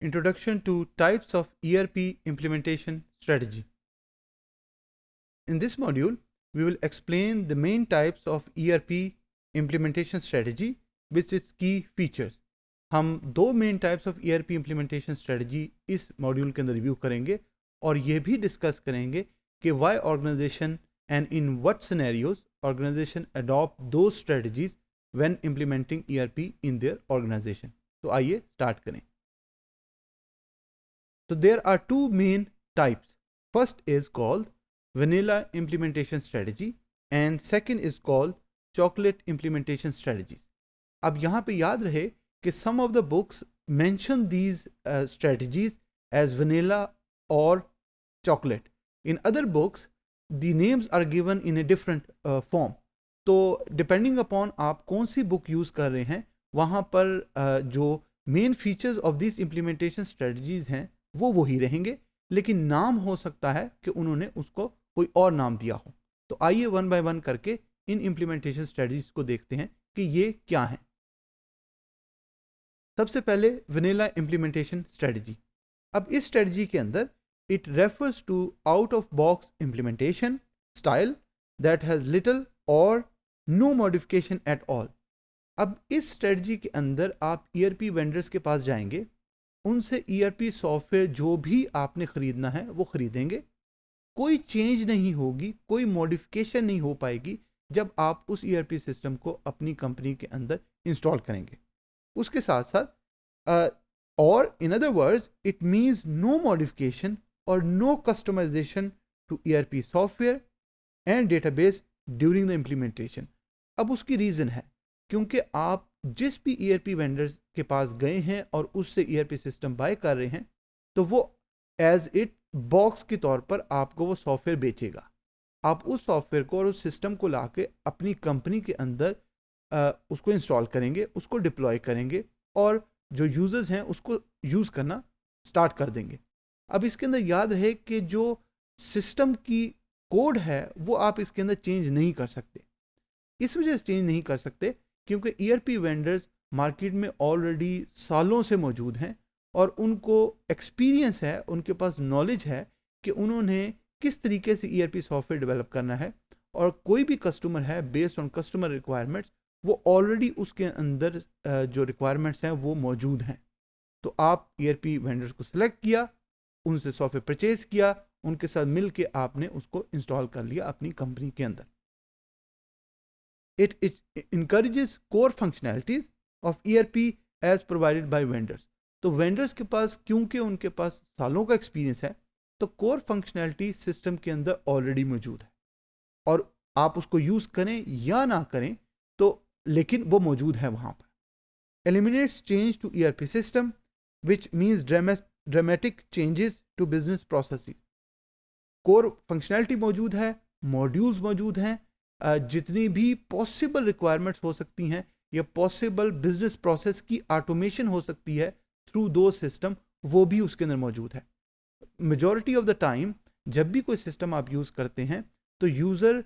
Introduction to Types of ERP Implementation Strategy. In this module, we will explain the main types of ERP implementation strategy with its key features. हम दो main types of ERP implementation strategy इस module के अंदर review करेंगे और ये भी discuss करेंगे कि why organization and in what scenarios organization adopt those strategies when implementing ERP in their organization. तो आइए स्टार्ट करें. So there are two main types. First is called vanilla implementation strategy and second is called chocolate implementation strategies. अब यहाँ पे याद रहे कि some of the books mention these strategies as vanilla or chocolate. In other books, the names are given in a different form. तो depending upon आप कौन सी book use कर रहे हैं, वहाँ पर जो main features of these implementation strategies हैं वो वही रहेंगे, लेकिन नाम हो सकता है कि उन्होंने उसको कोई और नाम दिया हो. तो आइए वन बाय वन करके इन इम्प्लीमेंटेशन स्ट्रेटजीज को देखते हैं कि ये क्या हैं. सबसे पहले वनीला इम्प्लीमेंटेशन स्ट्रेटजी. अब इस स्ट्रेटजी के अंदर it refers to out of box implementation style that has little or no modification at all. अब इस स्ट्रेटजी के अंदर आप ERP वेंडर्स के पास जाएंगे, उनसे ERP सॉफ्टवेयर जो भी आपने ख़रीदना है वो ख़रीदेंगे. कोई चेंज नहीं होगी, कोई मॉडिफिकेशन नहीं हो पाएगी जब आप उस ERP सिस्टम को अपनी कंपनी के अंदर इंस्टॉल करेंगे. उसके साथ साथ और in other words it means no modification और no customization to ERP software and database during the implementation. अब उसकी रीज़न है क्योंकि आप जिस भी ERP वेंडर्स के पास गए हैं और उससे ERP सिस्टम बाय कर रहे हैं, तो वो एज इट बॉक्स के तौर पर आपको वो सॉफ्टवेयर बेचेगा. आप उस सॉफ्टवेयर को और उस सिस्टम को लाके अपनी कंपनी के अंदर उसको इंस्टॉल करेंगे, उसको डिप्लॉय करेंगे और जो यूजर्स हैं उसको यूज़ करना स्टार्ट कर देंगे. अब इसके अंदर याद रहे कि जो सिस्टम की कोड है वो आप इसके अंदर चेंज नहीं कर सकते. इस वजह से चेंज नहीं कर सकते क्योंकि ERP वेंडर्स मार्केट में ऑलरेडी सालों से मौजूद हैं और उनको एक्सपीरियंस है, उनके पास नॉलेज है कि उन्होंने किस तरीके से ERP सॉफ्टवेयर डेवलप करना है. और कोई भी कस्टमर है बेस्ड ऑन कस्टमर रिक्वायरमेंट्स, वो ऑलरेडी उसके अंदर जो रिक्वायरमेंट्स हैं वो मौजूद हैं. तो आप ERP वेंडर्स को सिलेक्ट किया, उनसे सॉफ्टवेयर परचेज किया, उनके साथ मिल के आपने उसको इंस्टॉल कर लिया अपनी कंपनी के अंदर. It encourages core functionalities of ERP as provided by vendors. तो vendors के पास क्योंकि उनके पास सालों का एक्सपीरियंस है, तो कोर फंक्शनैलिटी सिस्टम के अंदर ऑलरेडी मौजूद है और आप उसको यूज़ करें या ना करें तो लेकिन वो मौजूद है वहाँ पर. Eliminates change to ERP system which means dramatic changes to business processes. Core functionality मौजूद है, मॉड्यूल्स मौजूद हैं, जितनी भी पॉसिबल रिक्वायरमेंट्स हो सकती हैं या पॉसिबल बिजनेस प्रोसेस की ऑटोमेशन हो सकती है थ्रू दो सिस्टम, वो भी उसके अंदर मौजूद है. मेजॉरिटी ऑफ द टाइम जब भी कोई सिस्टम आप यूज़ करते हैं तो यूज़र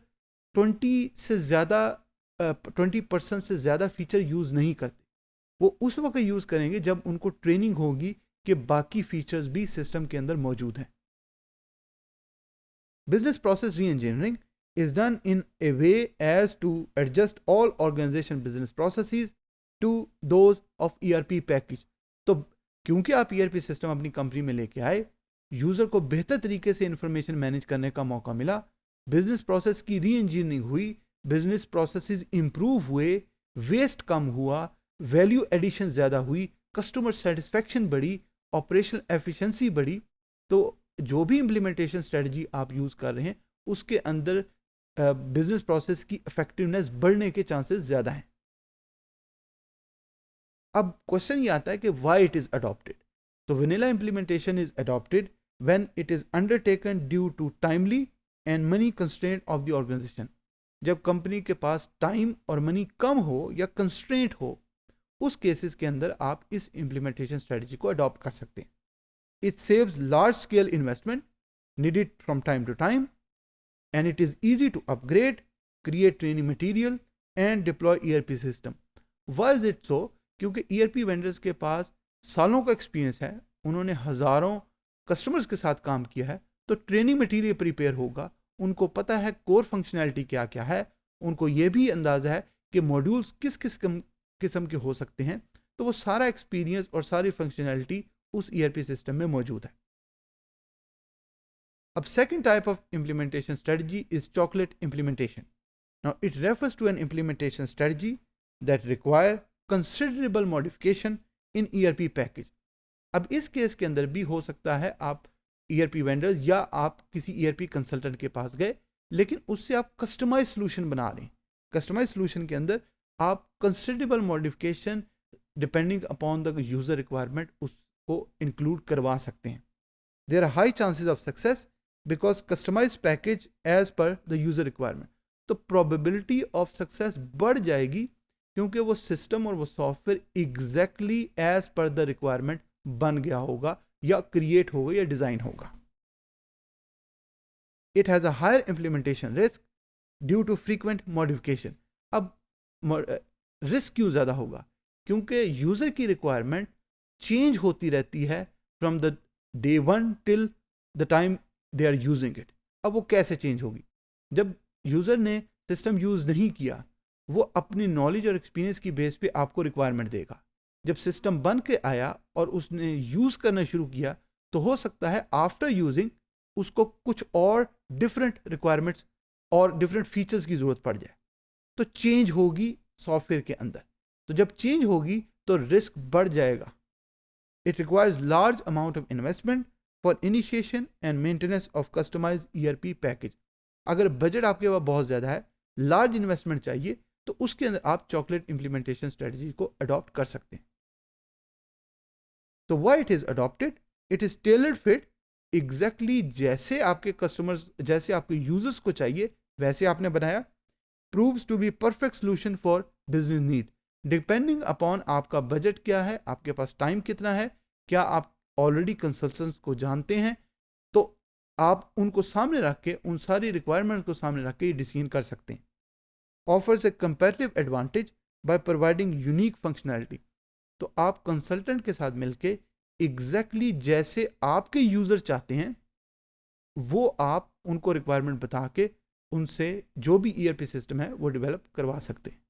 20% से ज़्यादा फीचर यूज़ नहीं करते. वो उस वक्त यूज़ करेंगे जब उनको ट्रेनिंग होगी कि बाकी फीचर्स भी सिस्टम के अंदर मौजूद हैं. बिजनेस प्रोसेस री engineering is done in a way as to adjust all organization business processes to those of ERP package. तो क्योंकि आप ERP सिस्टम अपनी कंपनी में लेके आए, यूज़र को बेहतर तरीके से इंफॉर्मेशन मैनेज करने का मौका मिला, बिजनेस प्रोसेस की री इंजीनियरिंग हुई, बिजनेस प्रोसेसेस इंप्रूव हुए, वेस्ट कम हुआ, वैल्यू एडिशन ज़्यादा हुई, कस्टमर सेटिस्फेक्शन बढ़ी, ऑपरेशनल एफिशिएंसी बढ़ी. तो जो भी इम्प्लीमेंटेशन स्ट्रेटजी आप यूज़ कर रहे हैं उसके अंदर बिजनेस प्रोसेस की इफेक्टिवनेस बढ़ने के चांसेस ज़्यादा हैं. अब क्वेश्चन ये आता है कि व्हाई इट इज़ अडॉप्टेड. तो vanilla implementation is adopted when it is undertaken due to timely and money constraint of the organisation. जब कंपनी के पास टाइम और मनी कम हो या कंस्ट्रेंट हो, उस केसेस के अंदर आप इस इम्प्लीमेंटेशन स्ट्रेटजी को अडॉप्ट कर सकते हैं. It saves large scale investment needed from time to time and it is easy to upgrade, create training material and deploy ERP system. Why is it so? क्योंकि ERP vendors के पास सालों का experience है, उन्होंने हज़ारों कस्टमर्स के साथ काम किया है, तो ट्रेनिंग मटेरियल प्रिपेयर होगा, उनको पता है कोर फंक्शनैलिटी क्या क्या है, उनको ये भी अंदाज़ा है कि मॉड्यूल्स किस किस किस्म के हो सकते हैं, तो वो सारा एक्सपीरियंस और सारी फंक्शनैलिटी उस ERP सिस्टम में मौजूद है। अब second type of implementation strategy is chocolate implementation. Now it refers to an implementation strategy that require considerable modification in ERP package. अब इस केस के अंदर भी हो सकता है आप ERP वेंडर्स या आप किसी ERP कंसल्टेंट के पास गए, लेकिन उससे आप कस्टमाइज सोल्यूशन बना रहे हैं। कस्टमाइज सोल्यूशन के अंदर आप considerable modification depending upon the user requirement उसको इंक्लूड करवा सकते हैं। There are high chances of success because customise package as per the user requirement, तो प्रोबेबिलिटी ऑफ सक्सेस बढ़ जाएगी क्योंकि वो सिस्टम और वो software exactly as per the requirement बन गया होगा या क्रिएट होगा या डिजाइन होगा। It has a higher implementation risk due to frequent modification. अब रिस्क क्यों ज्यादा होगा? क्योंकि यूजर की रिक्वायरमेंट चेंज होती रहती है from the day one till the time they are using it. अब वो कैसे चेंज होगी? जब यूजर ने सिस्टम यूज नहीं किया, वो अपनी नॉलेज और एक्सपीरियंस की बेस पे आपको रिक्वायरमेंट देगा। जब सिस्टम बन के आया और उसने यूज करना शुरू किया, तो हो सकता है आफ्टर यूजिंग उसको कुछ और डिफरेंट रिक्वायरमेंट्स और डिफरेंट फीचर्स की जरूरत पड़ जाए, तो चेंज होगी सॉफ्टवेयर के अंदर। तो जब चेंज होगी तो रिस्क बढ़ जाएगा। It requires large amount of investment for initiation and maintenance of customised ERP package. अगर बजट आपके पास बहुत ज़्यादा है, लार्ज इन्वेस्टमेंट चाहिए, तो उसके अंदर आप चॉकलेट इंप्लीमेंटेशन स्ट्रेटजी को अडॉप्ट कर सकते हैं। तो why it is adopted? It is tailored fit, exactly जैसे आपके कस्टमर्स, जैसे आपके यूजर्स को चाहिए वैसे आपने बनाया। Proves to be perfect solution for business need depending upon आपका बजट क्या है, आपके पास टाइम कितना है, क्या आप ऑलरेडी कंसल्टेंट्स को जानते हैं, तो आप उनको सामने रख के, उन सारी रिक्वायरमेंट को सामने रख के ये डिसीजन कर सकते हैं। Offers A comparative advantage by providing unique functionality. तो आप कंसल्टेंट के साथ मिलके एग्जैक्टली जैसे आपके यूजर चाहते हैं वो आप उनको रिक्वायरमेंट बता के उनसे जो भी ERP सिस्टम है वो डेवलप करवा सकते हैं।